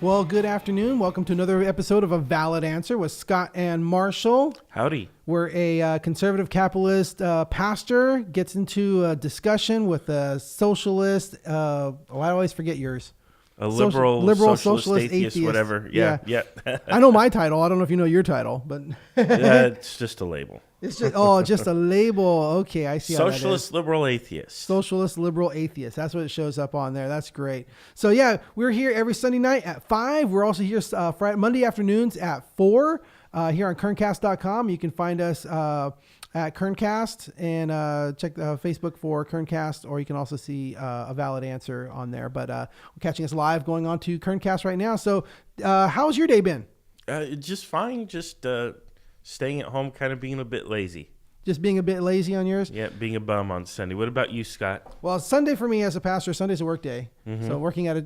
Well, good afternoon. Welcome to another episode of A Valid Answer with Scott and Marshall. Howdy. Where a conservative capitalist pastor gets into a discussion with a socialist. I always forget yours. A liberal socialist, atheist, whatever. Yeah. I know my title. I don't know if you know your title, but it's just a label. It's just just a label. Okay, I see. Socialist, liberal, atheist. Socialist, liberal, atheist. That's what it shows up on there. That's great. So yeah, we're here every Sunday night at 5. We're also here Friday, Monday afternoons at 4 here on kerncast.com. You can find us at Kerncast and check Facebook for Kerncast, or you can also see A Valid Answer on there. But we're catching us live going on to Kerncast right now. So how's your day been? Just fine. Just staying at home, kind of being a bit lazy. Just being a bit lazy on yours? Yeah, being a bum on Sunday. What about you, Scott? Well, Sunday for me as a pastor, Sunday's a work day. Mm-hmm. So working at a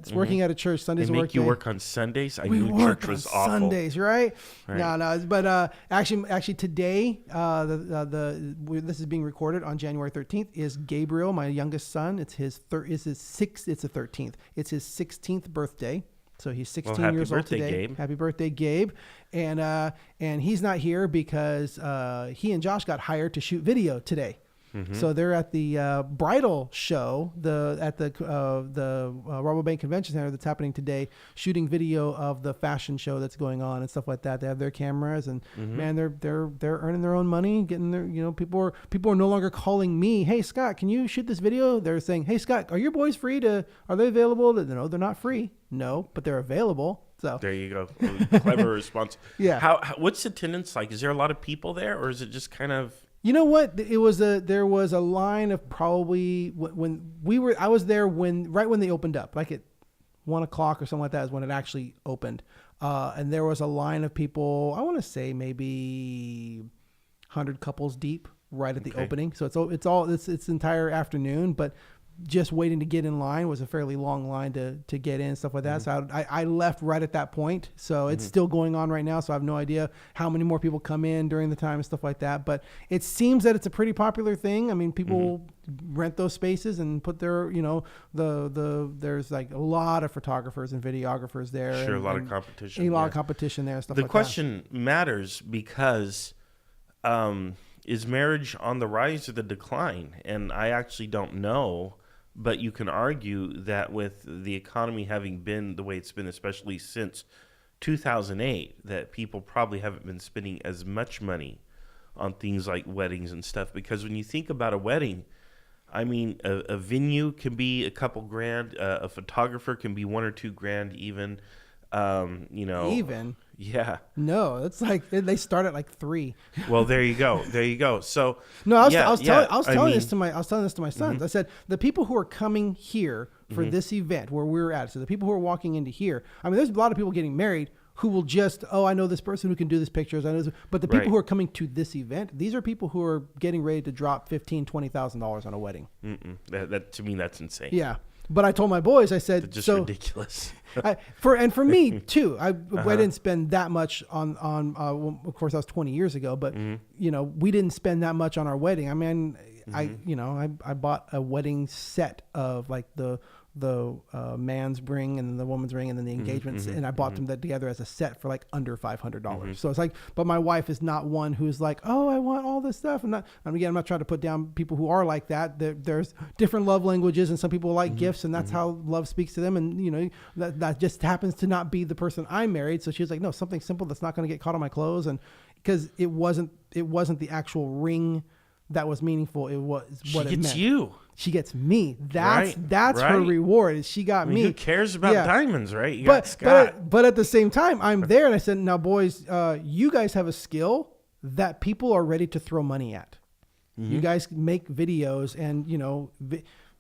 church, Sunday's a work day. They make you work on Sundays? I knew church was awful. Sundays, right? No. But actually today, this is being recorded on January 13th, is Gabriel, my youngest son. It's his 13th. It's his 16th birthday. So he's 16 years old today. Gabe. Happy birthday, Gabe. And he's not here because he and Josh got hired to shoot video today. Mm-hmm. So they're at the bridal show at the Rabobank Convention Center that's happening today, shooting video of the fashion show that's going on and stuff like that. They have their cameras and man, they're earning their own money, getting their people are no longer calling me, hey Scott, can you shoot this video? They're saying, hey Scott, are your boys free are they available? No, they're not free. No, but they're available. So there you go. Clever response. Yeah. What's attendance like? Is there a lot of people there, or is it just kind of? You know what? There was a line of probably I was there right when they opened up, like at 1:00 or something like that is when it actually opened. And there was a line of people, I want to say maybe 100 couples deep right at the opening. So it's entire afternoon, but just waiting to get in line was a fairly long line to get in, stuff like that. So I left right at that point. So it's still going on right now. So I have no idea how many more people come in during the time and stuff like that. But it seems that it's a pretty popular thing. I mean, people rent those spaces and put their, there's like a lot of photographers and videographers there. Sure, a lot of competition. A lot of competition there and stuff like that. The question matters because is marriage on the rise or the decline? And I actually don't know. But you can argue that with the economy having been the way it's been, especially since 2008, that people probably haven't been spending as much money on things like weddings and stuff. Because when you think about a wedding, I mean, a venue can be a couple grand. A photographer can be $1 or $2 grand even. Even? Yeah. No, it's like they start at like $3. Well, there you go. So no, I was telling this to my sons. I said the people who are coming here for this event where we're at. So the people who are walking into here. I mean, there's a lot of people getting married who will just, I know this person who can do this pictures. But the people who are coming to this event, these are people who are getting ready to drop $15,000, $20,000 on a wedding. That to me, that's insane. Yeah. But I told my boys, I said, just ridiculous. For me too, I didn't spend that much on of course that was 20 years ago, but we didn't spend that much on our wedding. I mean, I bought a wedding set of like the man's ring and then the woman's ring and then the engagements, and I bought them together as a set for like under $500. So it's like, but my wife is not one who's like, oh, I want all this stuff. I'm not trying to put down people who are like that. There's different love languages, and some people like gifts, and that's how love speaks to them. And that just happens to not be the person I married. So she was like, no, something simple that's not going to get caught on my clothes, and because it wasn't the actual ring that was meaningful. It was what it meant. You. She gets me. That's her reward. Is she got me. Who cares about diamonds, right? You got Scott. But at the same time, I'm there, and I said, now, boys, you guys have a skill that people are ready to throw money at. You guys make videos, and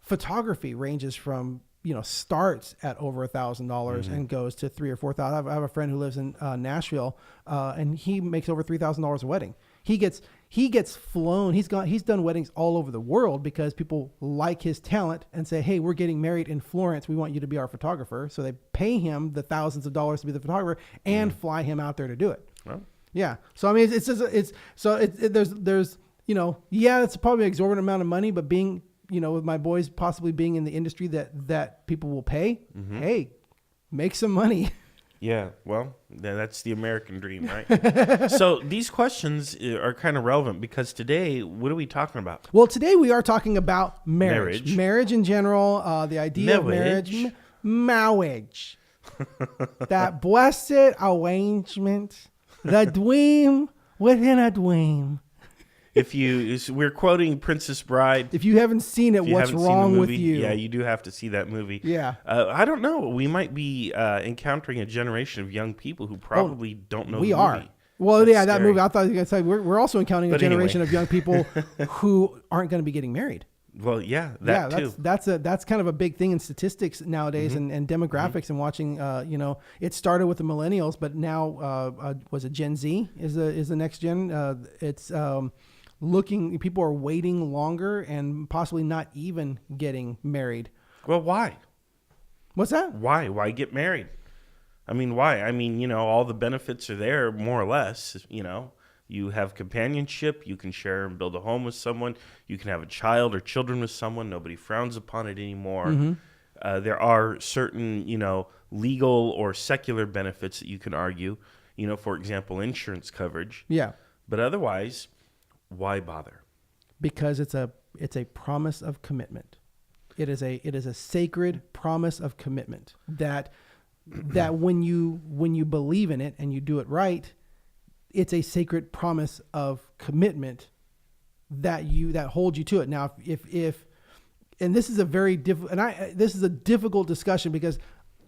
photography ranges from starts at over $1,000 and goes to $3,000 or $4,000. I have a friend who lives in Nashville, and he makes over $3,000 a wedding. He gets flown. He's done weddings all over the world because people like his talent and say, hey, we're getting married in Florence. We want you to be our photographer. So they pay him the thousands of dollars to be the photographer and fly him out there to do it. Well, yeah. So I mean, there's it's probably an exorbitant amount of money, but being, with my boys possibly being in the industry that people will pay, hey, make some money. Yeah, well, that's the American dream, right? So these questions are kind of relevant because today, what are we talking about? Well, today we are talking about marriage. Marriage. Marriage in general, the idea of marriage. Marriage. That blessed arrangement. The dream within a dream. We're quoting Princess Bride. If you haven't seen it, what's wrong with you? Yeah, you do have to see that movie. Yeah. I don't know. We might be encountering a generation of young people who probably don't know the movie. We are. Well, that's that movie, I thought you were going to say, we're also encountering a generation of young people who aren't going to be getting married. Well, yeah, too. That's kind of a big thing in statistics nowadays and demographics and watching. It started with the millennials, but now was it Gen Z is the next gen? It's people are waiting longer and possibly not even getting married. Well, why? What's that? Why get married? I mean, why? I mean, all the benefits are there more or less, You have companionship. You can share and build a home with someone. You can have a child or children with someone. Nobody frowns upon it anymore. Mm-hmm. There are certain, legal or secular benefits that you can argue. For example, insurance coverage. Yeah. But otherwise, why bother? Because it's a promise of commitment. It is a sacred promise of commitment that when you believe in it and you do it right, it's a sacred promise of commitment that holds you to it. Now, if this is a very this is a difficult discussion because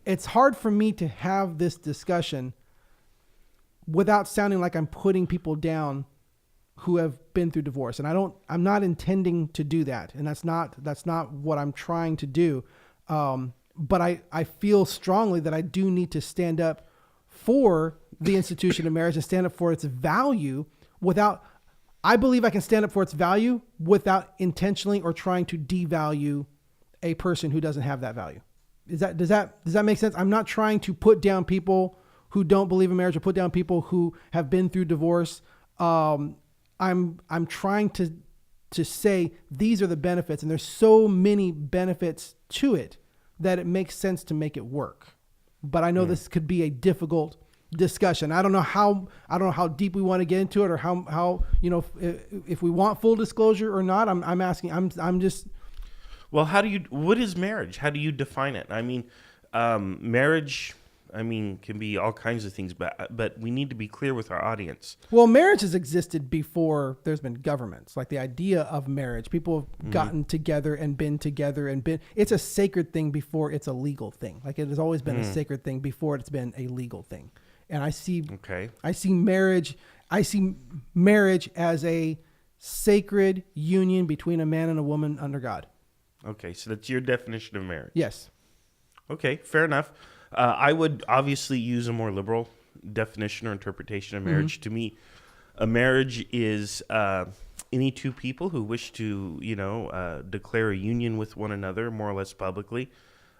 it's hard for me to have this discussion without sounding like I'm putting people down who have been through divorce. And I'm not intending to do that. And that's not what I'm trying to do. But I feel strongly that I do need to stand up for the institution of marriage and stand up for its value I believe I can stand up for its value without intentionally or trying to devalue a person who doesn't have that value. Does that make sense? I'm not trying to put down people who don't believe in marriage or put down people who have been through divorce. I'm trying to say these are the benefits, and there's so many benefits to it that it makes sense to make it work. But I know this could be a difficult discussion. I don't know how deep we want to get into it, or how if we want full disclosure or not. I'm asking. I'm just. Well, what is marriage? How do you define it? I mean, marriage. Can be all kinds of things, but we need to be clear with our audience. Well, marriage has existed before there's been governments. Like the idea of marriage, people have gotten together and been together it's a sacred thing before it's a legal thing. Like it has always been a sacred thing before it's been a legal thing. And I see marriage as a sacred union between a man and a woman under God. Okay, so that's your definition of marriage. Yes. Okay, fair enough. I would obviously use a more liberal definition or interpretation of marriage. To me, a marriage is any two people who wish to, declare a union with one another, more or less publicly.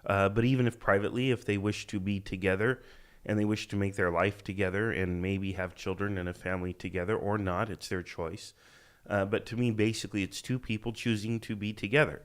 But even if privately, if they wish to be together and they wish to make their life together and maybe have children and a family together or not, it's their choice. But to me, basically, it's two people choosing to be together.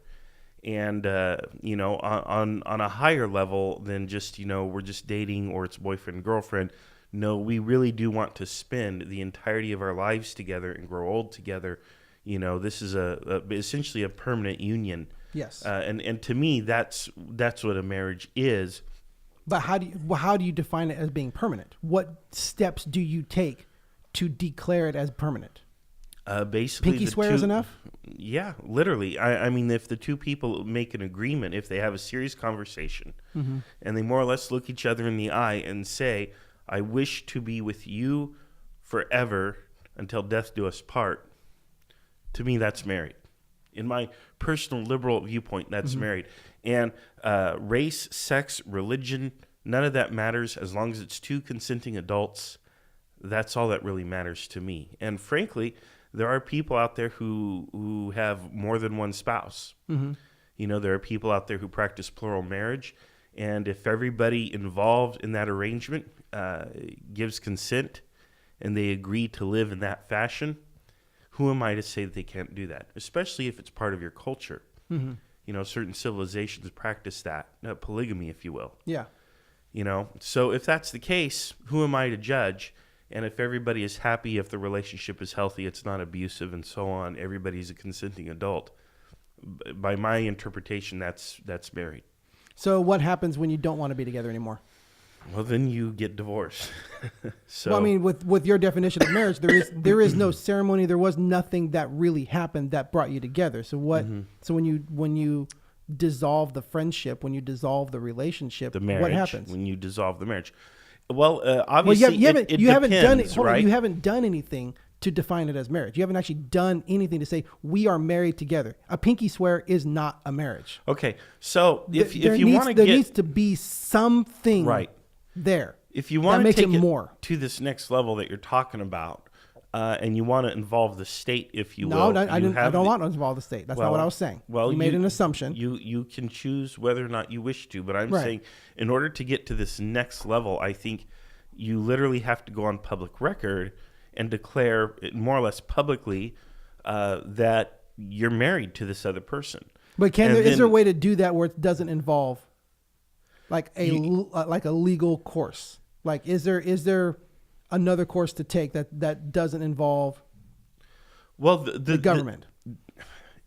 And, on a higher level than just, we're just dating or it's boyfriend and girlfriend. No, we really do want to spend the entirety of our lives together and grow old together. This is essentially a permanent union. Yes. And to me, that's what a marriage is. But how do you define it as being permanent? What steps do you take to declare it as permanent? Basically, pinky swear is enough? Yeah, literally. I mean, if the two people make an agreement, if they have a serious conversation, and they more or less look each other in the eye and say, I wish to be with you forever until death do us part, to me, that's married. In my personal liberal viewpoint, that's married. And race, sex, religion, none of that matters as long as it's two consenting adults. That's all that really matters to me. And frankly, there are people out there who have more than one spouse. There are people out there who practice plural marriage. And if everybody involved in that arrangement gives consent and they agree to live in that fashion, who am I to say that they can't do that? Especially if it's part of your culture. Certain civilizations practice that, polygamy, if you will. Yeah. So if that's the case, who am I to judge? And if everybody is happy, if the relationship is healthy, it's not abusive and so on, everybody's a consenting adult. By my interpretation, that's married. So what happens when you don't want to be together anymore? Well, then you get divorced. Well, I mean, with your definition of marriage, there is no ceremony. There was nothing that really happened that brought you together. So what? So when you dissolve the friendship, when you dissolve the relationship, the marriage, what happens? When you dissolve the marriage? Well, obviously, you haven't done it. Right? You haven't done anything to define it as marriage. You haven't actually done anything to say we are married together. A pinky swear is not a marriage. Okay, so if you want to there needs to be something right there. If you want to take it more to this next level that you're talking about, and you want to involve the state, if you will. No, I don't want to involve the state. That's not what I was saying. Well, you made an assumption. You can choose whether or not you wish to, but I'm saying in order to get to this next level, I think you literally have to go on public record and declare more or less publicly that you're married to this other person. But is there a way to do that where it doesn't involve like a legal course? Like, is there another course to take that doesn't involve the government?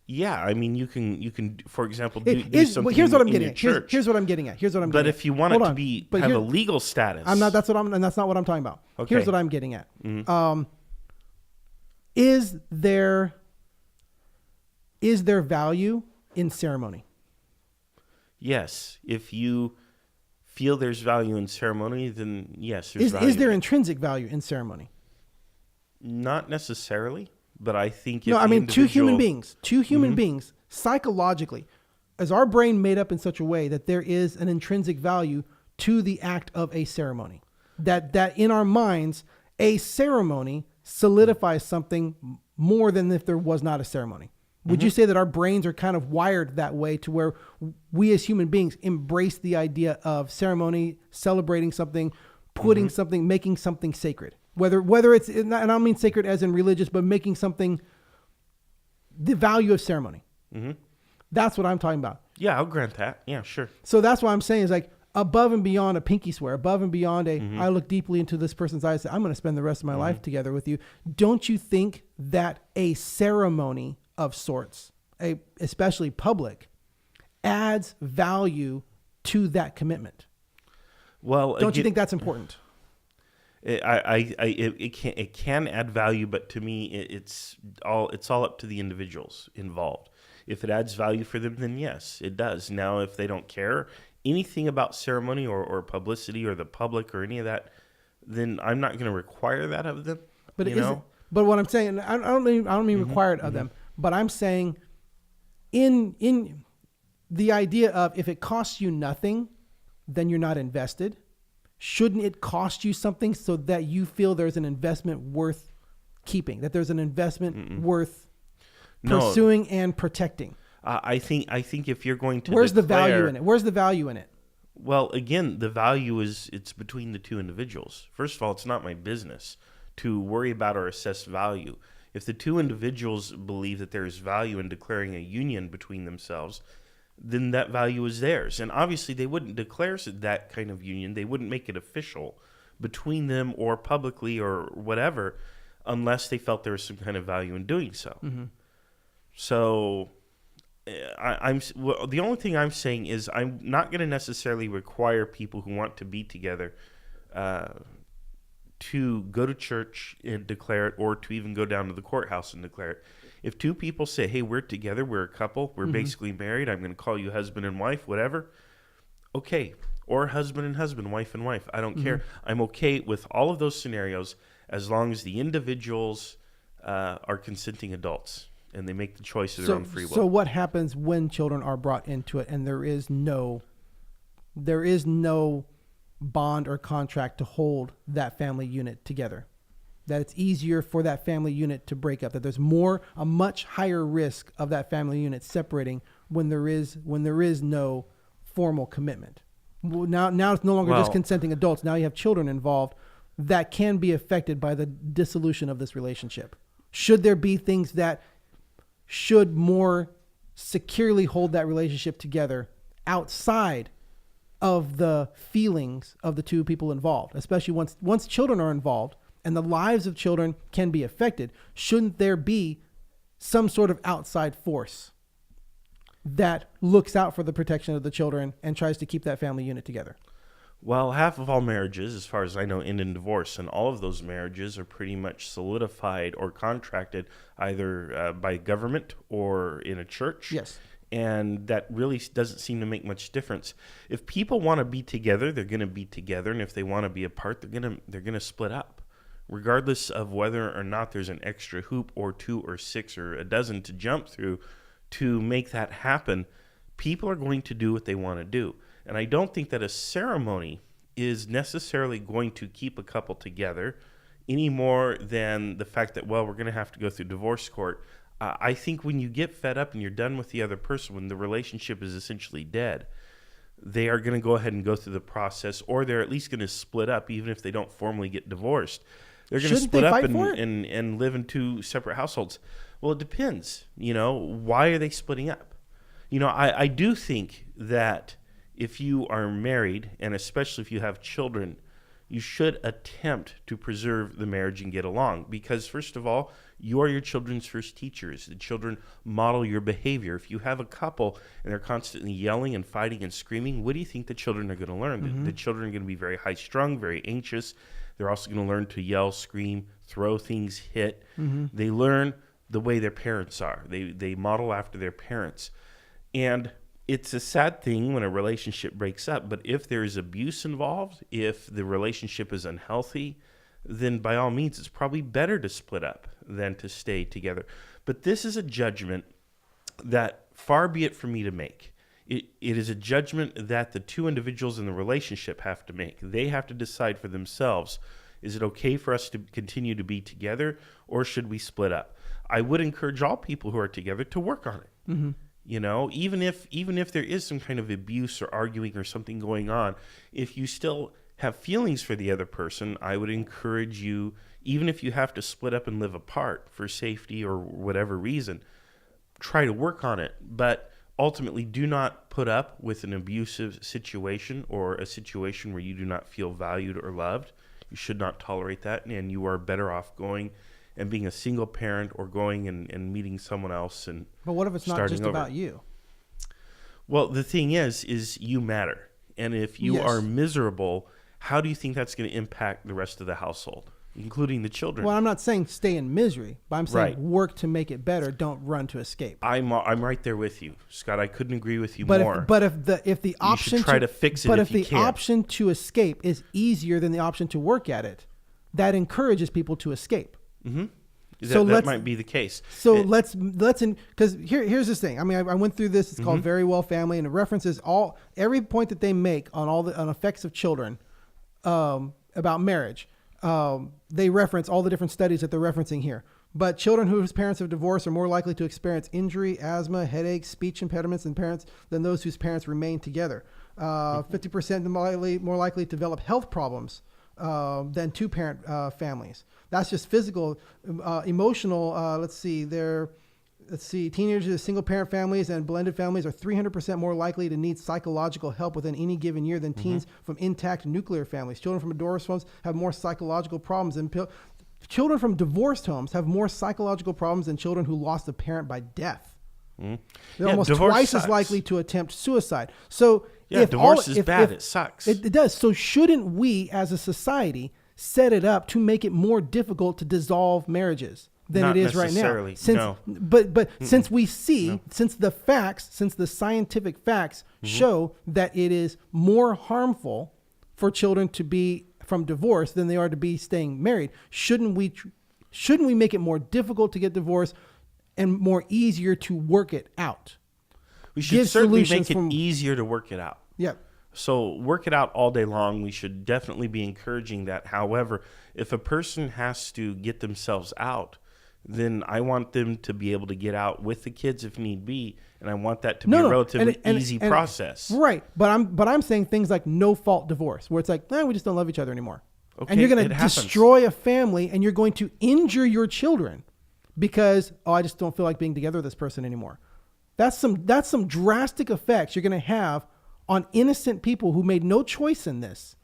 Yeah, I mean, you can, for example, do something. Here's what I'm in getting your at. Church. Here's what I'm getting at. But if you want it to have a legal status, I'm not. That's not what I'm talking about. Okay. Here's what I'm getting at. Mm-hmm. Is there value in ceremony? Yes. If you feel there's value in ceremony, then yes, there's value. Is there intrinsic value in ceremony? Not necessarily, but I think two human beings psychologically, is our brain made up in such a way that there is an intrinsic value to the act of a ceremony? That in our minds, a ceremony solidifies something more than if there was not a ceremony. Would you say that our brains are kind of wired that way to where we as human beings embrace the idea of ceremony, celebrating something, putting something, making something sacred? Whether it's, and I don't mean sacred as in religious, but making something the value of ceremony. Mm-hmm. That's what I'm talking about. Yeah, I'll grant that. Yeah, sure. So that's what I'm saying is like above and beyond a pinky swear, above and beyond I look deeply into this person's eyes and say, I'm going to spend the rest of my life together with you. Don't you think that a ceremony of sorts, especially public, adds value to that commitment? Well, don't you think that's important? It can add value, but to me, it's all up to the individuals involved. If it adds value for them, then yes, it does. Now, if they don't care anything about ceremony or publicity or the public or any of that, then I'm not going to require that of them. But but what I'm saying, I don't mean required of them. But I'm saying in the idea of if it costs you nothing, then you're not invested. Shouldn't it cost you something so that you feel there's an investment worth keeping, that there's an investment worth pursuing and protecting? I think if you're going to Where's the value in it? Where's the value in it? Well, again, the value it's between the two individuals. First of all, it's not my business to worry about or assess value. If the two individuals believe that there is value in declaring a union between themselves, then that value is theirs. And obviously they wouldn't declare that kind of union. They wouldn't make it official between them or publicly or whatever unless they felt there was some kind of value in doing so. Mm-hmm. So the only thing I'm saying is I'm not going to necessarily require people who want to be together to go to church and declare it, or to even go down to the courthouse and declare it. If two people say, hey, we're together, we're a couple, we're basically married, I'm going to call you husband and wife, whatever, okay. Or husband and husband, wife and wife, I don't care. I'm okay with all of those scenarios as long as the individuals are consenting adults and they make the choice of their own free will. So what happens when children are brought into it and there is no bond or contract to hold that family unit together? That it's easier for that family unit to break up, that there's a much higher risk of that family unit separating when there is no formal commitment. Now it's no longer just consenting adults. Now you have children involved that can be affected by the dissolution of this relationship. Should there be things that should more securely hold that relationship together outside of the feelings of the two people involved, especially once children are involved and the lives of children can be affected. Shouldn't there be some sort of outside force that looks out for the protection of the children and tries to keep that family unit together? Well, half of all marriages, as far as I know, end in divorce, and all of those marriages are pretty much solidified or contracted either by government or in a church. Yes. And that really doesn't seem to make much difference. If people want to be together, they're going to be together, and if they want to be apart, they're going to split up, regardless of whether or not there's an extra hoop or 2 or 6 or a dozen to jump through to make that happen. People are going to do what they want to do. And I don't think that a ceremony is necessarily going to keep a couple together any more than the fact that, well, we're going to have to go through divorce court. I think when you get fed up and you're done with the other person, when the relationship is essentially dead, they are going to go ahead and go through the process, or they're at least going to split up, even if they don't formally get divorced. They're going to split up and live in 2 separate households. Well, it depends. Why are they splitting up? I do think that if you are married, and especially if you have children, you should attempt to preserve the marriage and get along. Because, first of all, you are your children's first teachers. The children model your behavior. If you have a couple and they're constantly yelling and fighting and screaming, what do you think the children are going to learn? Mm-hmm. The children are going to be very high-strung, very anxious. They're also going to learn to yell, scream, throw things, hit. Mm-hmm. They learn the way their parents are. They model after their parents. And it's a sad thing when a relationship breaks up, but if there is abuse involved, if the relationship is unhealthy, then by all means, it's probably better to split up than to stay together. But this is a judgment that far be it for me to make. It is a judgment that the 2 individuals in the relationship have to make. They have to decide for themselves, is it okay for us to continue to be together, or should we split up? I would encourage all people who are together to work on it. Mm-hmm. Even if there is some kind of abuse or arguing or something going on, if you still have feelings for the other person, I would encourage you, even if you have to split up and live apart for safety or whatever reason, try to work on it. But ultimately, do not put up with an abusive situation or a situation where you do not feel valued or loved. You should not tolerate that, and you are better off going and being a single parent or going and meeting someone else. But what if it's not just about you? Well, the thing is you matter. And if you are miserable, how do you think that's going to impact the rest of the household, including the children? Well, I'm not saying stay in misery, but I'm saying work to make it better. Don't run to escape. I'm right there with you, Scott. I couldn't agree with you more. But if the option you should try to fix it, but if you can. The option to escape is easier than the option to work at it, that encourages people to escape. Mm-hmm. That might be the case. So let's because here's this thing. I mean, I went through this. It's called Very Well Family, and it references every point that they make on effects of children about marriage. They reference all the different studies that they're referencing here. But children whose parents have divorced are more likely to experience injury, asthma, headaches, speech impediments than those whose parents remain together. 50% more likely to develop health problems than 2-parent families. That's just physical, emotional. Teenagers, single-parent families, and blended families are 300% more likely to need psychological help within any given year than teens from intact nuclear families. Children from divorced homes have more psychological problems than children from divorced homes have more psychological problems than children who lost a parent by death. Mm. They're almost twice as likely to attempt suicide. So divorce is bad. It sucks. It does. So shouldn't we, as a society, set it up to make it more difficult to dissolve marriages than it is right now? Since we see, since the scientific facts show that it is more harmful for children to be from divorce than they are to be staying married, shouldn't we make it more difficult to get divorced and more easier to work it out? We should certainly make it easier to work it out. Yeah. So work it out all day long. We should definitely be encouraging that. However, if a person has to get themselves out, then I want them to be able to get out with the kids if need be, and I want that to be a relatively easy process. Right, but I'm saying things like no fault divorce, where it's like, we just don't love each other anymore, okay, and you're going to destroy a family, and you're going to injure your children because I just don't feel like being together with this person anymore. That's some drastic effects you're going to have on innocent people who made no choice in this.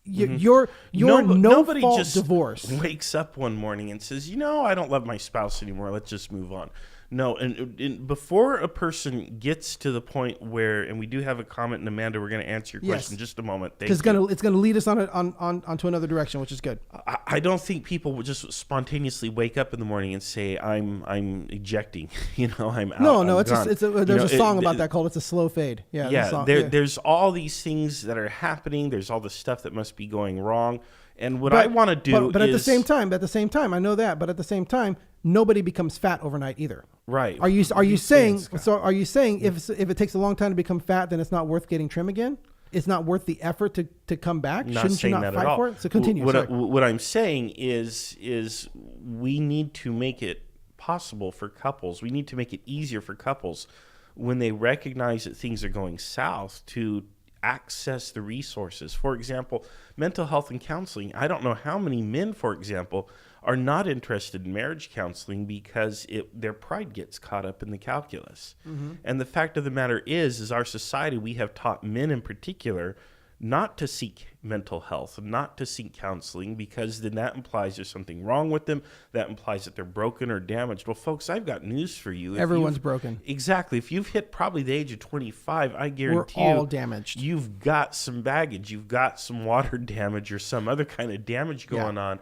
Your Nobody no-fault just divorce. wakes up one morning and says, I don't love my spouse anymore. Let's just move on. No, and before a person gets to the point where, and we do have a comment, and Amanda, we're going to answer your question in just a moment. Because it's going to lead us onto another direction, which is good. I don't think people would just spontaneously wake up in the morning and say, "I'm ejecting." I'm out. No, I'm gone. There's a song about that called "It's a Slow Fade." Yeah. There's all these things that are happening. There's all the stuff that must be going wrong. And what I want to do, but at the same time, I know that. But at the same time, nobody becomes fat overnight either. Right. Are you saying if it takes a long time to become fat, then it's not worth getting trim again? It's not worth the effort to come back? Shouldn't you not fight for it? So continue. What I'm saying is we need to make it possible for couples. We need to make it easier for couples when they recognize that things are going south to access the resources. For example, mental health and counseling. I don't know how many men, for example, are not interested in marriage counseling because their pride gets caught up in the calculus. Mm-hmm. And the fact of the matter is our society, we have taught men in particular not to seek mental health, not to seek counseling, because then that implies there's something wrong with them. That implies that they're broken or damaged. Well, folks, I've got news for you. Everyone's broken. Exactly. If you've hit probably the age of 25, I guarantee we're all damaged. You've got some baggage. You've got some water damage or some other kind of damage going on.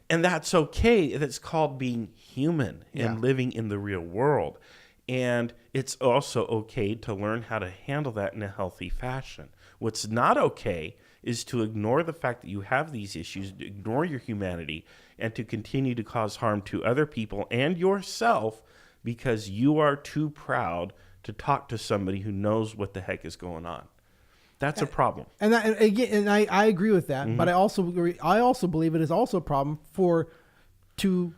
And that's okay. That's called being human and living in the real world. And it's also okay to learn how to handle that in a healthy fashion. What's not okay is to ignore the fact that you have these issues, to ignore your humanity, and to continue to cause harm to other people and yourself because you are too proud to talk to somebody who knows what the heck is going on. That's a problem. And I agree with that, but I also believe it is also a problem to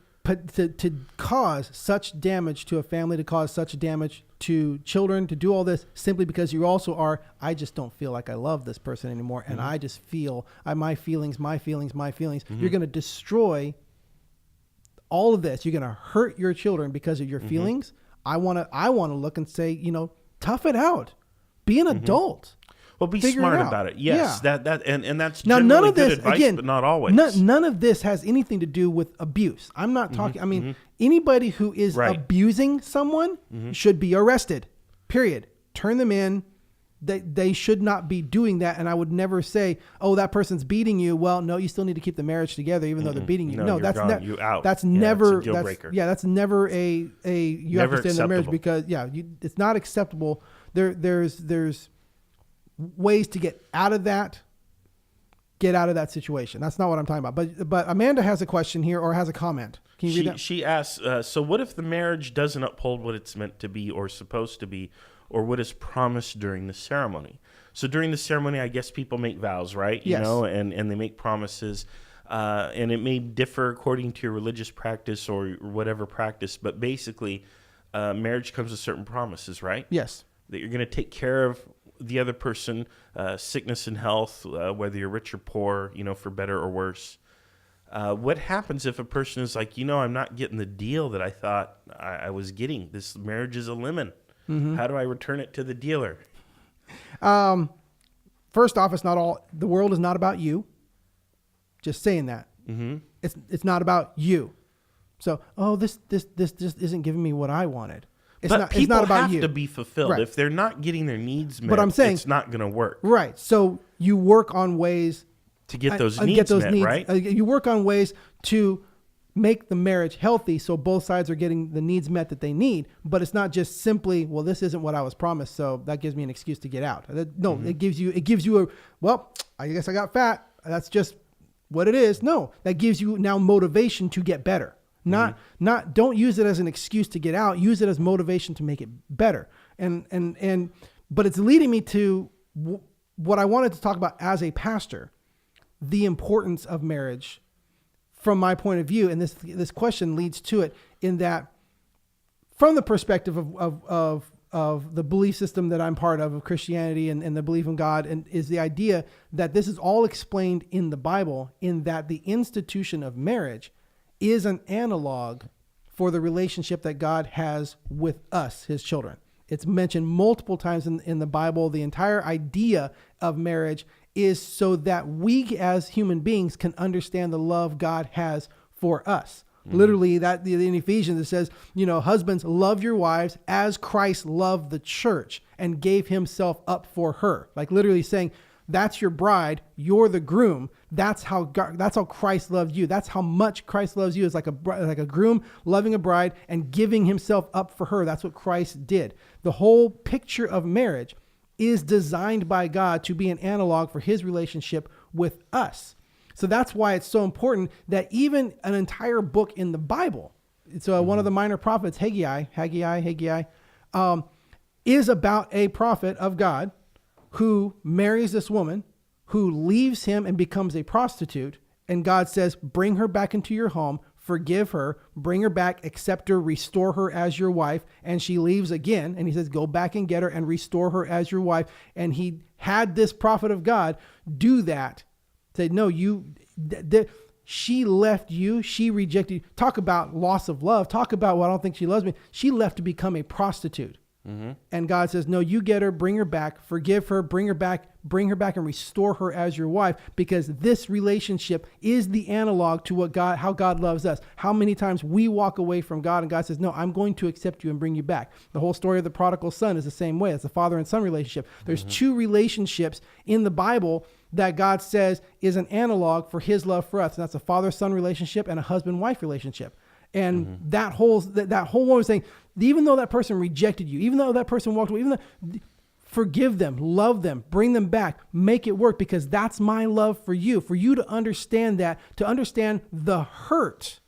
cause such damage to a family, to cause such damage to children, to do all this simply because you also I just don't feel like I love this person anymore, and I just feel my feelings. Mm-hmm. You're going to destroy all of this. You're going to hurt your children because of your feelings. I want to look and say, tough it out, be an adult. Well, be smart about it. Yes, and that's now generally none of this good advice, again, but not always. None of this has anything to do with abuse. I'm not talking. I mean, anybody who is abusing someone should be arrested. Period. Turn them in. They should not be doing that. And I would never say, "Oh, that person's beating you." Well, no, you still need to keep the marriage together, even though they're beating you. No, that's not. You out. That's never. That's a deal breaker. That's never a. You never have to stay in the marriage because it's not acceptable. There's ways to get out of that situation. That's not what I'm talking about. But Amanda has a question here, or has a comment. Can you read that? She asks, so what if the marriage doesn't uphold what it's meant to be or supposed to be, or what is promised during the ceremony? So during the ceremony, I guess people make vows, right? Yes. And they make promises. And it may differ according to your religious practice or whatever practice, but basically marriage comes with certain promises, right? Yes. That you're going to take care of the other person, sickness and health, whether you're rich or poor, for better or worse. What happens if a person is like, I'm not getting the deal that I thought I was getting? This marriage is a lemon. Mm-hmm. How do I return it to the dealer? First off, the world is not about you. Just saying that. Mm-hmm. It's not about you. So, this just isn't giving me what I wanted. It's not about you. To be fulfilled. Right. If they're not getting their needs met, but I'm saying, it's not going to work. Right. So you work on ways to get those needs met, right? You work on ways to make the marriage healthy so both sides are getting the needs met that they need. But it's not just simply, well, this isn't what I was promised, so that gives me an excuse to get out. No, it gives you I guess I got fat. That's just what it is. No, that gives you now motivation to get better. Don't use it as an excuse to get out. Use it as motivation to make it better. But it's leading me to what I wanted to talk about as a pastor, the importance of marriage from my point of view. And this question leads to it in that from the perspective of the belief system that I'm part of Christianity and the belief in God, and is the idea that this is all explained in the Bible, in that the institution of marriage is an analog for the relationship that God has with us, his children. It's mentioned multiple times in the Bible. The entire idea of marriage is so that we as human beings can understand the love God has for us. Literally, that in Ephesians it says, husbands, love your wives as Christ loved the church and gave himself up for her. Like literally saying, that's your bride, you're the groom. That's how Christ loved you. That's how much Christ loves you. Is like a groom loving a bride and giving himself up for her. That's what Christ did. The whole picture of marriage is designed by God to be an analog for his relationship with us. So that's why it's so important that even an entire book in the Bible, so one of the minor prophets, Haggai, is about a prophet of God who marries this woman, who leaves him and becomes a prostitute. And God says, bring her back into your home, forgive her, bring her back, accept her, restore her as your wife. And she leaves again. And he says, go back and get her and restore her as your wife. And he had this prophet of God do that. Say, no, she left you. She rejected you. Talk about loss of love. Talk about, well, I don't think she loves me. She left to become a prostitute. And God says, no, you get her, bring her back, forgive her, bring her back and restore her as your wife, because this relationship is the analog to how God loves us. How many times we walk away from God and God says, no, I'm going to accept you and bring you back. The whole story of the prodigal son is the same way. It's the father and son relationship. There's two relationships in the Bible that God says is an analog for his love for us. And that's a father-son relationship and a husband-wife relationship. And that whole one was saying, even though that person rejected you, even though that person walked away, forgive them, love them, bring them back, make it work, because that's my love for you to understand that, to understand the hurt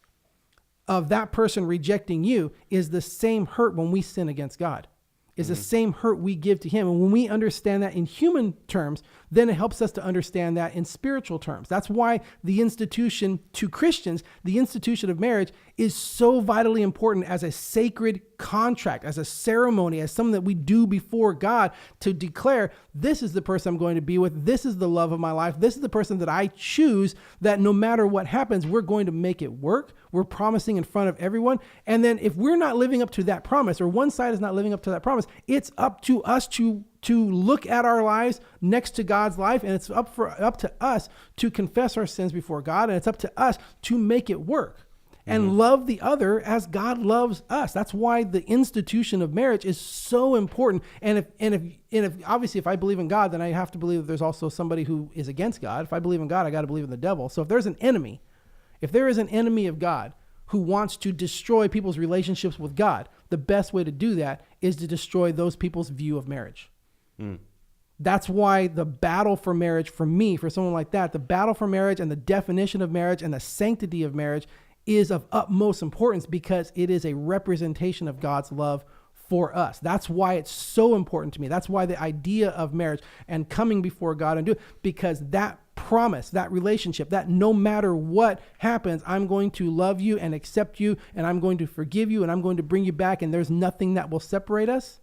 of that person rejecting you is the same hurt when we sin against God. Is the same hurt we give to him. And when we understand that in human terms, then it helps us to understand that in spiritual terms. That's why the institution to Christians, the institution of marriage, is so vitally important as a sacred contract, as a ceremony, as something that we do before God to declare, this is the person I'm going to be with. This is the love of my life. This is the person that I choose, that no matter what happens, we're going to make it work. We're promising in front of everyone. And then if we're not living up to that promise, or one side is not living up to that promise, it's up to us to look at our lives next to God's life. And it's up to us to confess our sins before God. And it's up to us to make it work. And love the other as God loves us. That's why the institution of marriage is so important. And if obviously if I believe in God, then I have to believe that there's also somebody who is against God. If I believe in God, I got to believe in the devil. So if there is an enemy of God who wants to destroy people's relationships with God, the best way to do that is to destroy those people's view of marriage. That's why the battle for marriage, for me, for someone like that, the battle for marriage and the definition of marriage and the sanctity of marriage is of utmost importance, because it is a representation of God's love for us. That's why it's so important to me. That's why the idea of marriage and coming before God and do it, because that promise, that relationship, that no matter what happens, I'm going to love you and accept you, and I'm going to forgive you, and I'm going to bring you back, and there's nothing that will separate us.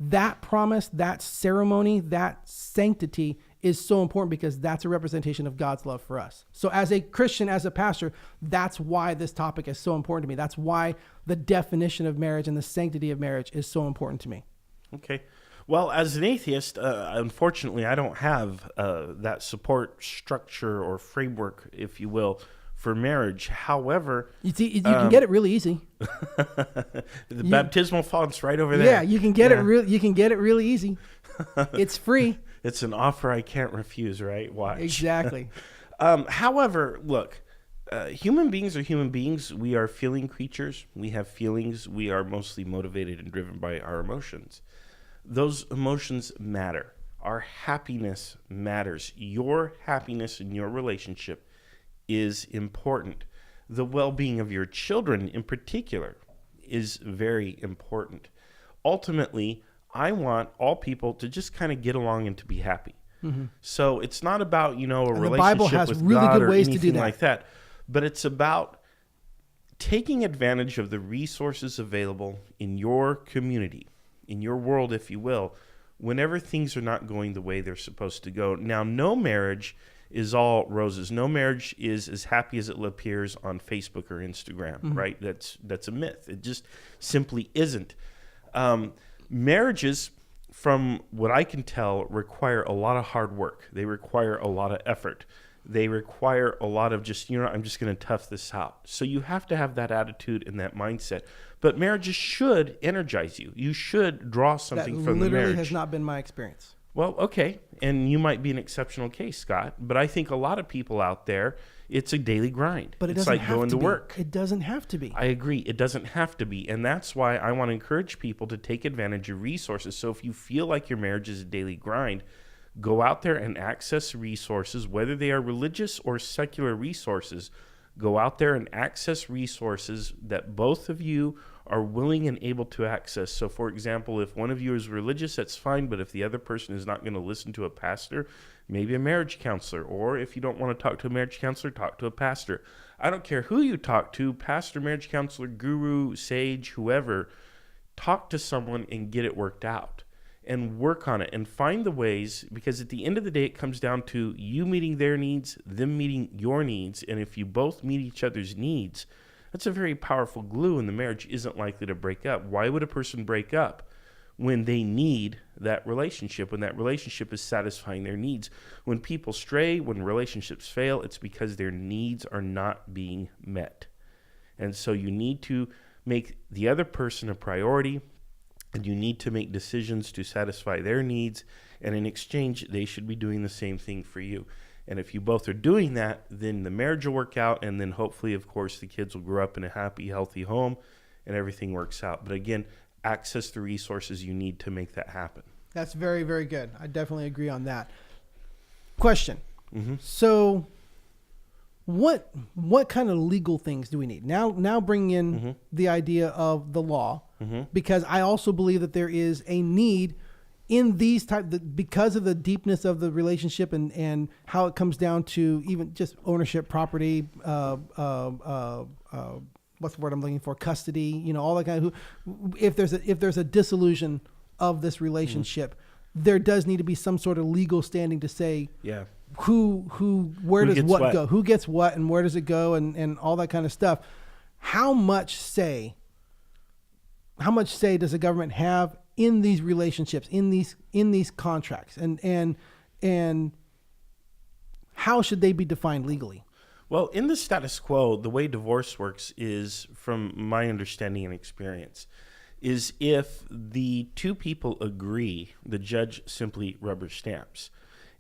That promise, that ceremony, that sanctity is so important, because that's a representation of God's love for us. So as a Christian, as a pastor, that's why this topic is so important to me. That's why the definition of marriage and the sanctity of marriage is so important to me. Okay. Well, as an atheist, unfortunately, I don't have that support structure or framework, if you will, for marriage. However, you can get it really easy. Baptismal font's right over there. Yeah, you can get it. You can get it really easy. It's free. It's an offer I can't refuse, right? Watch. Exactly. However, look, human beings are human beings. We are feeling creatures. We have feelings. We are mostly motivated and driven by our emotions. Those emotions matter. Our happiness matters. Your happiness in your relationship is important. The well-being of your children in particular is very important. Ultimately, I want all people to just kind of get along and to be happy. So it's not about, a relationship the Bible has with really God good ways or to do anything that. like that. But it's about taking advantage of the resources available in your community, in your world, if you will, whenever things are not going the way they're supposed to go. Now, no marriage is all roses. No marriage is as happy as it appears on Facebook or Instagram, right? That's a myth. It just simply isn't. Marriages, from what I can tell, require a lot of hard work. They require a lot of effort. They require a lot of just, I'm just going to tough this out. So you have to have that attitude and that mindset. But marriages should energize you. You should draw something from the marriage. That literally has not been my experience. Well, okay. And you might be an exceptional case, Scott. But I think a lot of people out there, it's a daily grind. But it's like going to work. It doesn't have to be. I agree. It doesn't have to be. And that's why I want to encourage people to take advantage of resources. So if you feel like your marriage is a daily grind, go out there and access resources, whether they are religious or secular resources. Go out there and access resources that both of you are willing and able to access. So, for example, if one of you is religious, that's fine. But if the other person is not going to listen to a pastor, maybe a marriage counselor. Or if you don't want to talk to a marriage counselor, talk to a pastor. I don't care who you talk to, pastor, marriage counselor, guru, sage, whoever. Talk to someone and get it worked out. And work on it and find the ways, because at the end of the day, it comes down to you meeting their needs, them meeting your needs. And if you both meet each other's needs, that's a very powerful glue, and the marriage isn't likely to break up. Why would a person break up when they need that relationship, when that relationship is satisfying their needs? When people stray, when relationships fail, it's because their needs are not being met. And so you need to make the other person a priority. And you need to make decisions to satisfy their needs. And in exchange, they should be doing the same thing for you. And if you both are doing that, then the marriage will work out. And then hopefully, of course, the kids will grow up in a happy, healthy home and everything works out. But again, access the resources you need to make that happen. That's very, very good. I definitely agree on that. Question. Mm-hmm. So what kind of legal things do we need? Now bring in the idea of the law. Because I also believe that there is a need in these because of the deepness of the relationship and how it comes down to even just ownership, property, what's the word I'm looking for? Custody, all that kind of. If there's a dissolution of this relationship, there does need to be some sort of legal standing to say, where does what go, who gets what, and where does it go, and all that kind of stuff. How much say does the government have in these relationships, in these contracts, and how should they be defined legally? Well, in the status quo, the way divorce works is, from my understanding and experience, is if the two people agree, the judge simply rubber stamps.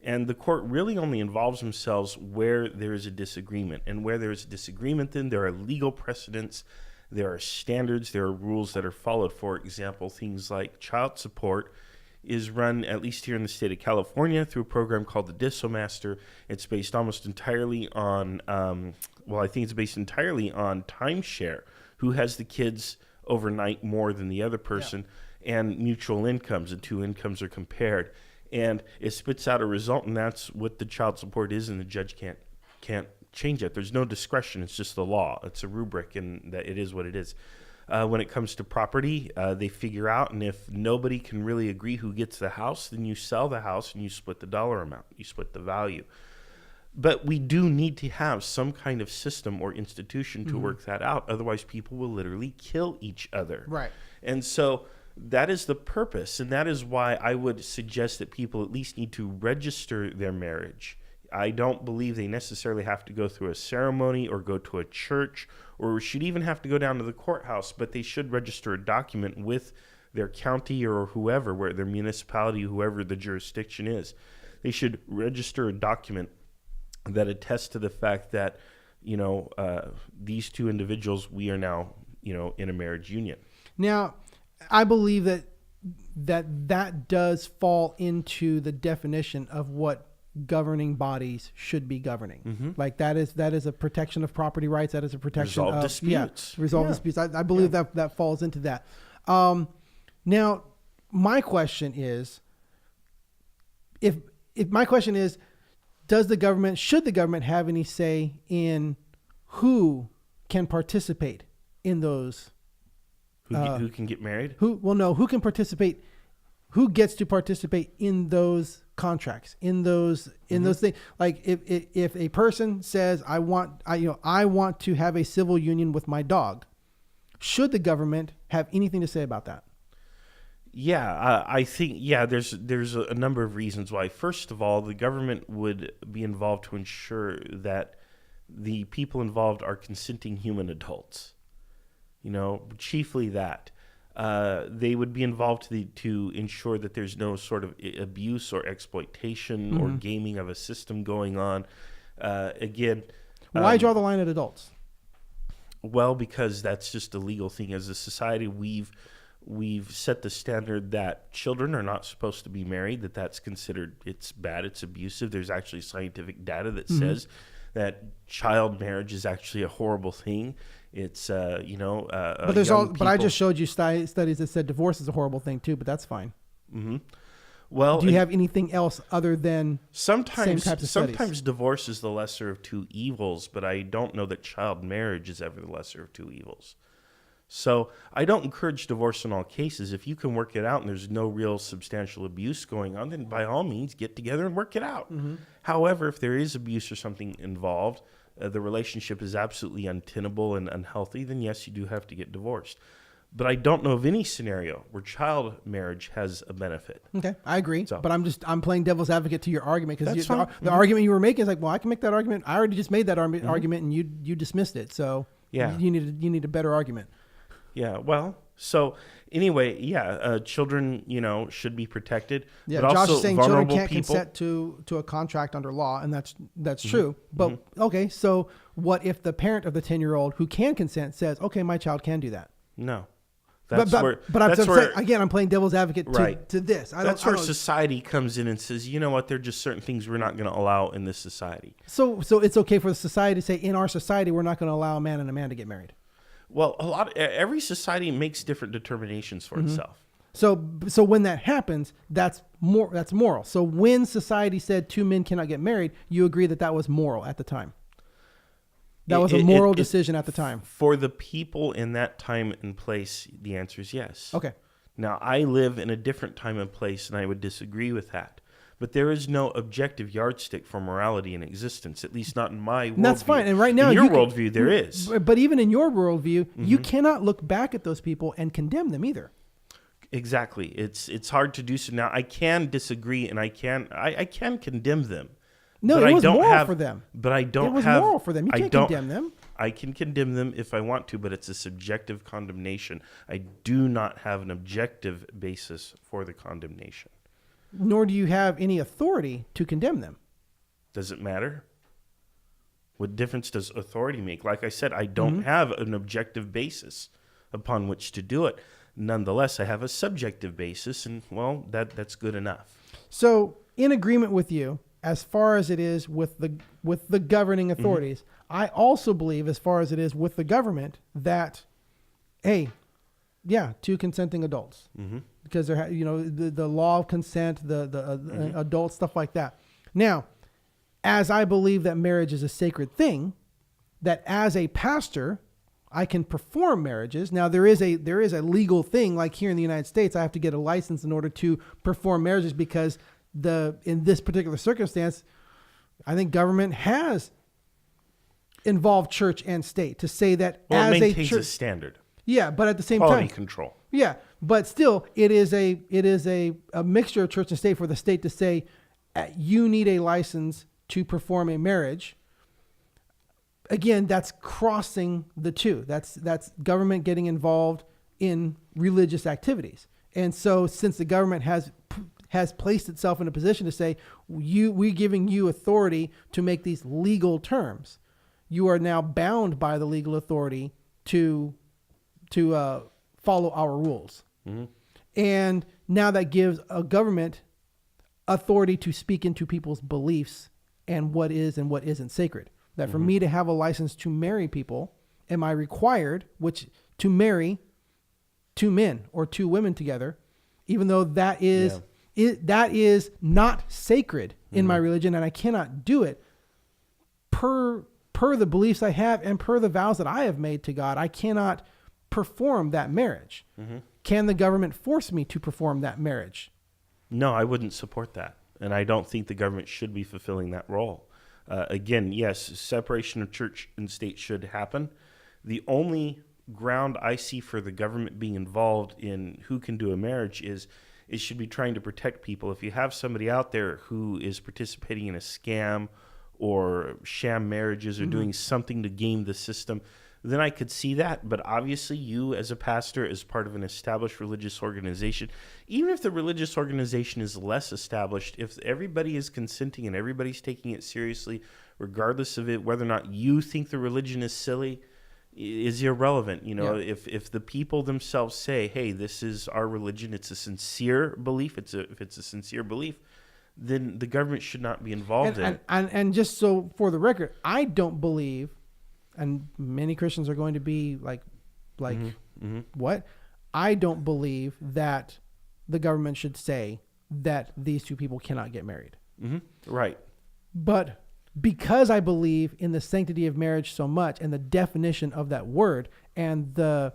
And the court really only involves themselves where there is a disagreement. And where there is a disagreement, then there are legal precedents. There are standards, there are rules that are followed. For example, things like child support is run, at least here in the state of California, through a program called the Dissomaster. It's based almost entirely on, I think it's based entirely on timeshare, who has the kids overnight more than the other person, and mutual incomes. The two incomes are compared. And it spits out a result, and that's what the child support is, and the judge can't change it. There's no discretion. It's just the law. It's a rubric, and that it is what it is. When it comes to property, they figure out, and if nobody can really agree who gets the house, then you sell the house and you split the dollar amount. You split the value. But we do need to have some kind of system or institution to work that out. Otherwise, people will literally kill each other. Right. And so that is the purpose, and that is why I would suggest that people at least need to register their marriage. I don't believe they necessarily have to go through a ceremony or go to a church or should even have to go down to the courthouse, but they should register a document with their county or whoever, where their municipality, whoever the jurisdiction is. They should register a document that attests to the fact that, these two individuals, we are now, in a marriage union. Now, I believe that does fall into the definition of what governing bodies should be governing. Like that is a protection of property rights. That is a protection of disputes. Disputes. I believe that falls into that. Now, my question is, if my question is, should the government have any say in who can participate in those? Who can get married? Who can participate? Who gets to participate in those contracts? In those things? Like if a person says, I want to have a civil union with my dog, should the government have anything to say about that? I think there's a number of reasons why. First of all, the government would be involved to ensure that the people involved are consenting human adults. Chiefly that. They would be involved to ensure that there's no sort of abuse or exploitation or gaming of a system going on. Again, why draw the line at adults? Well, because that's just a legal thing. As a society, we've set the standard that children are not supposed to be married, that's considered, it's bad, it's abusive. There's actually scientific data that says that child marriage is actually a horrible thing. It's, but I just showed you studies that said divorce is a horrible thing too, but that's fine. Mm-hmm. Well, do you have anything else other than sometimes same types of studies? Sometimes divorce is the lesser of two evils, but I don't know that child marriage is ever the lesser of two evils. So I don't encourage divorce in all cases. If you can work it out and there's no real substantial abuse going on, then by all means get together and work it out. Mm-hmm. However, if there is abuse or something involved, the relationship is absolutely untenable and unhealthy, then yes, you do have to get divorced. But I don't know of any scenario where child marriage has a benefit. Okay, I agree. But I'm playing devil's advocate to your argument, because the argument you were making is like, well, I can make that argument. I already just made that argument, and you dismissed it. So you need a better argument. Yeah. Well. So anyway, children, should be protected. Yeah. But Josh also is saying children can't consent to a contract under law, and that's true. But okay, so what if the parent of the 10-year-old who can consent says, "Okay, my child can do that"? No. I'm playing devil's advocate to this. That's where society comes in and says, you know what, there are just certain things we're not going to allow in this society. So it's okay for the society to say, in our society, we're not going to allow a man and a man to get married. Well, every society makes different determinations for itself. So when that happens, that's moral. So when society said two men cannot get married, you agree that was moral at the time. That was a moral decision at the time. For the people in that time and place, the answer is yes. Okay. Now, I live in a different time and place, and I would disagree with that. But there is no objective yardstick for morality in existence, at least not in my worldview. That's fine. And right now, in your worldview, there is. But even in your worldview, you cannot look back at those people and condemn them either. Exactly. It's hard to do so. Now, I can disagree, and I can condemn them. No, it was moral for them. But I don't have... It was moral for them. You can't condemn them. I can condemn them if I want to, but it's a subjective condemnation. I do not have an objective basis for the condemnation. Nor do you have any authority to condemn them. Does it matter? What difference does authority make? Like I said, I don't have an objective basis upon which to do it. Nonetheless, I have a subjective basis, and, well, that's good enough. So, in agreement with you, as far as it is with the governing authorities, I also believe, as far as it is with the government, that, two consenting adults, because they're the law of consent, the adult stuff like that. Now, as I believe that marriage is a sacred thing, that as a pastor, I can perform marriages. Now, there is a legal thing, like here in the United States, I have to get a license in order to perform marriages, because in this particular circumstance, I think government has involved church and state to say that as it maintains a church, a standard. Yeah, but at the same quality time, control. Yeah, but still, it is a mixture of church and state for the state to say you need a license to perform a marriage. Again, that's crossing the two. That's government getting involved in religious activities, and so since the government has placed itself in a position to say, we're giving you authority to make these legal terms, you are now bound by the legal authority to follow our rules. And now that gives a government authority to speak into people's beliefs and what is and what isn't sacred. That for me to have a license to marry people, am I required to marry two men or two women together, even though that is... that is not sacred in my religion, and I cannot do it per the beliefs I have and per the vows that I have made to God. I cannot perform that marriage. Can the government force me to perform that marriage? No, I wouldn't support that, and I don't think the government should be fulfilling that role. Again, yes, separation of church and state should happen. The only ground I see for the government being involved in who can do a marriage is it should be trying to protect people. If you have somebody out there who is participating in a scam or sham marriages or doing something to game the system, then I could see that. But obviously you as a pastor, as part of an established religious organization, even if the religious organization is less established, if everybody is consenting and everybody's taking it seriously, regardless of it, whether or not you think the religion is silly, is irrelevant. If the people themselves say, hey, this is our religion, it's a sincere belief, if it's a sincere belief, then the government should not be involved in it. And just so for the record, I don't believe, and many Christians are going to be like, what? I don't believe that the government should say that these two people cannot get married. Right. But because I believe in the sanctity of marriage so much and the definition of that word and the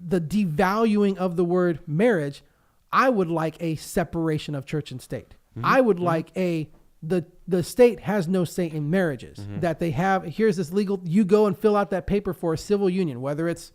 devaluing of the word marriage, I would like a separation of church and state. I would like the state has no say in marriages, that they have, here's this legal, you go and fill out that paper for a civil union, whether it's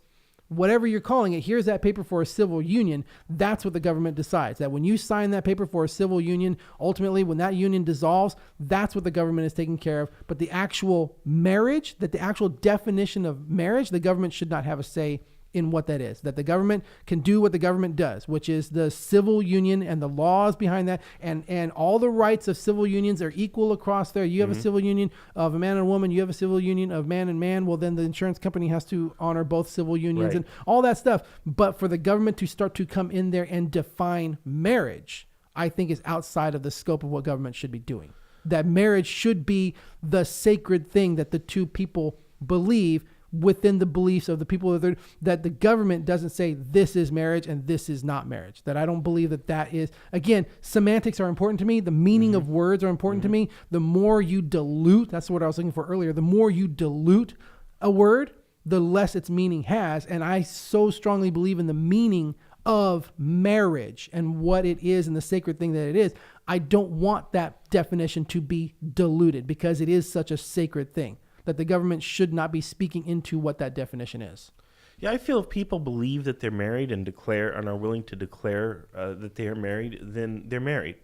whatever you're calling it, here's that paper for a civil union. That's what the government decides. That when you sign that paper for a civil union, ultimately when that union dissolves, that's what the government is taking care of. But the actual marriage, that the actual definition of marriage, the government should not have a say in what that is. That the government can do what the government does, which is the civil union and the laws behind that, and all the rights of civil unions are equal across there. You have a civil union of a man and a woman, you have a civil union of man and man, well then the insurance company has to honor both civil unions and all that stuff. But for the government to start to come in there and define marriage, I think is outside of the scope of what government should be doing. That marriage should be the sacred thing that the two people believe within the beliefs of the people that the government doesn't say this is marriage and this is not marriage. That I don't believe that is, again, semantics are important to me. The meaning of words are important to me. The more you dilute, that's what I was looking for earlier. The more you dilute a word, the less its meaning has. And I so strongly believe in the meaning of marriage and what it is and the sacred thing that it is. I don't want that definition to be diluted because it is such a sacred thing. That the government should not be speaking into what that definition is. Yeah, I feel if people believe that they're married and are willing to declare that they are married, then they're married,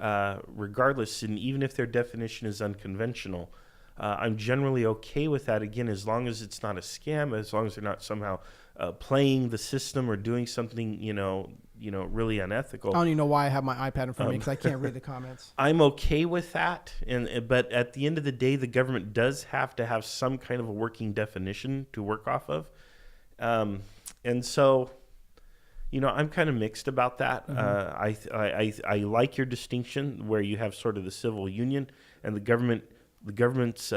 regardless. And even if their definition is unconventional, I'm generally okay with that. Again, as long as it's not a scam, as long as they're not somehow playing the system or doing something, really unethical. I don't even know why I have my iPad in front of me because I can't read the comments. I'm okay with that, but at the end of the day, the government does have to have some kind of a working definition to work off of, and so, I'm kind of mixed about that. I like your distinction where you have sort of the civil union and the government's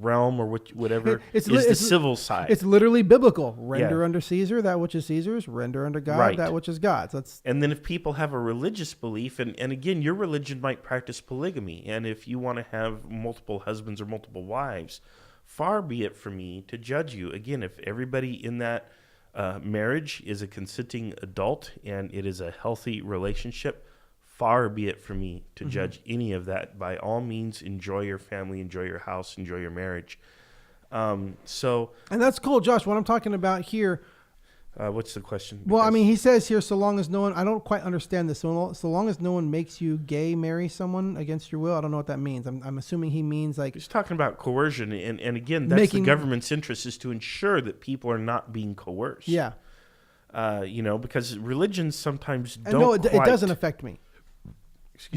realm or whatever is the civil side. It's literally biblical. Render unto Caesar that which is Caesar's, render unto God that which is God's. And then if people have a religious belief, and again, your religion might practice polygamy, and if you want to have multiple husbands or multiple wives, far be it from me to judge you. Again, if everybody in that marriage is a consenting adult and it is a healthy relationship, far be it from me to judge any of that. By all means, enjoy your family, enjoy your house, enjoy your marriage. And that's cool, Josh. What I'm talking about here. What's the question? Well, he says here, so long as no one, I don't quite understand this. So long as no one makes you gay, marry someone against your will. I don't know what that means. I'm assuming he means like. He's talking about coercion. And again, that's the government's interest is to ensure that people are not being coerced. Yeah. Because religions sometimes don't. No, it doesn't affect me.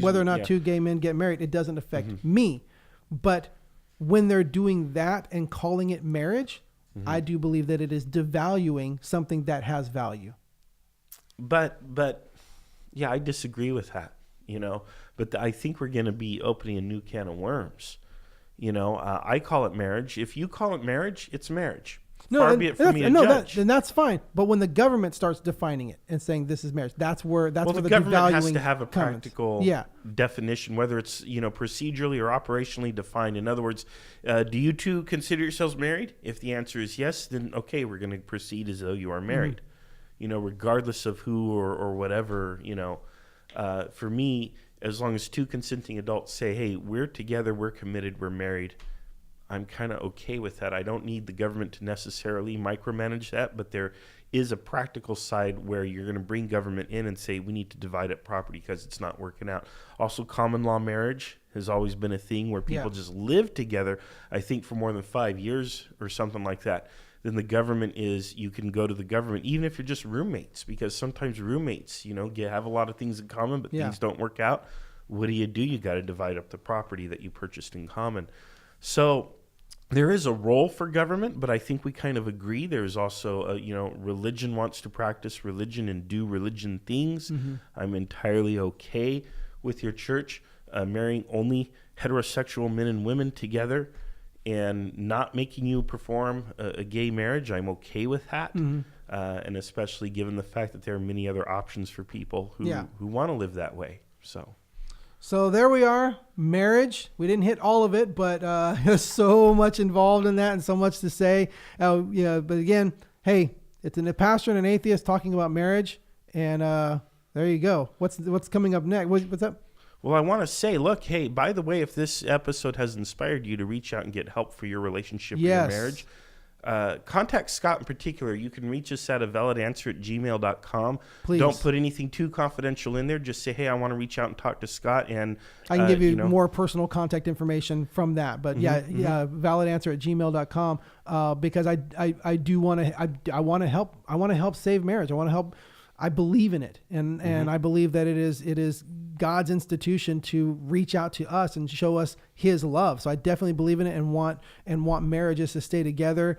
Whether or not two gay men get married, it doesn't affect me. But when they're doing that and calling it marriage, I do believe that it is devaluing something that has value. But yeah, I disagree with that, But I think we're going to be opening a new can of worms. I call it marriage. If you call it marriage, it's marriage. Far be it from me to judge. Then that's fine. But when the government starts defining it and saying this is marriage, that's where the government has to have a practical definition, whether it's procedurally or operationally defined. In other words, do you two consider yourselves married? If the answer is yes, then okay, we're going to proceed as though you are married. Regardless of who or whatever. For me, as long as two consenting adults say, "Hey, we're together, we're committed, we're married," I'm kind of okay with that. I don't need the government to necessarily micromanage that, but there is a practical side where you're going to bring government in and say we need to divide up property because it's not working out. Also, common law marriage has always been a thing where people just live together, I think for more than 5 years or something like that. Then the government you can go to the government, even if you're just roommates, because sometimes roommates, have a lot of things in common, but things don't work out. What do? You got to divide up the property that you purchased in common. So there is a role for government, but I think we kind of agree. There's also, religion wants to practice religion and do religion things. Mm-hmm. I'm entirely okay with your church marrying only heterosexual men and women together and not making you perform a gay marriage. I'm okay with that. Mm-hmm. And especially given the fact that there are many other options for people who want to live that way. So there we are, marriage. We didn't hit all of it, but there's so much involved in that and so much to say. But again, hey, it's a pastor and an atheist talking about marriage, and there you go. What's coming up next? What's up? Well, I want to say, look, hey, by the way, if this episode has inspired you to reach out and get help for your relationship or your marriage, contact Scott in particular. You can reach us at avalidanswer@gmail.com. Please. Don't put anything too confidential in there. Just say, hey, I want to reach out and talk to Scott. And I can give you more personal contact information from that. But validanswer@gmail.com, because I do want to, I want to help. I want to help save marriage. I want to help. I believe in it. And I believe that it is God's institution to reach out to us and show us his love. So I definitely believe in it and want marriages to stay together,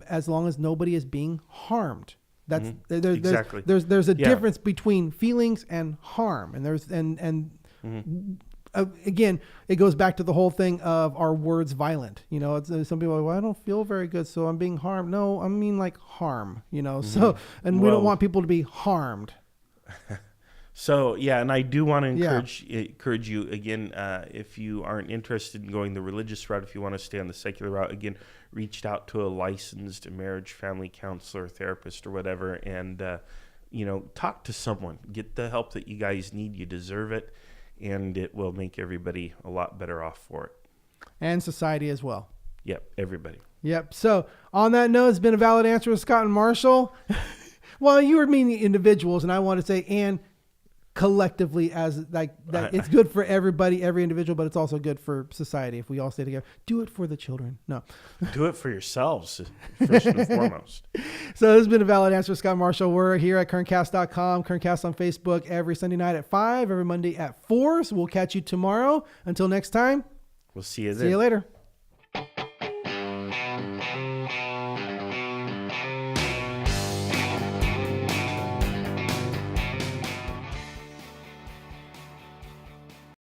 as long as nobody is being harmed. That's exactly. There's a difference between feelings and harm. And there's again, it goes back to the whole thing of our words violent. Some people are like, well, I don't feel very good, so I'm being harmed. No, I mean like harm, So, and we don't want people to be harmed. So, and I do want to encourage you, again, if you aren't interested in going the religious route, if you want to stay on the secular route, again, reach out to a licensed marriage, family counselor, therapist, or whatever, and, talk to someone. Get the help that you guys need. You deserve it, and it will make everybody a lot better off for it. And society as well. Yep, everybody. Yep. So, on that note, it's been a Valid Answer with Scott and Marshall. Well, you were meaning individuals, and I want to say, and collectively, as like that, it's good for everybody, every individual, but it's also good for society if we all stay together. Do it for the children. No, do it for yourselves first and foremost. So this has been a Valid Answer with Scott Marshall. We're here at kerncast.com, Kerncast on Facebook every Sunday night at 5, every Monday at 4. So we'll catch you tomorrow. Until next time, we'll see you then. See you later.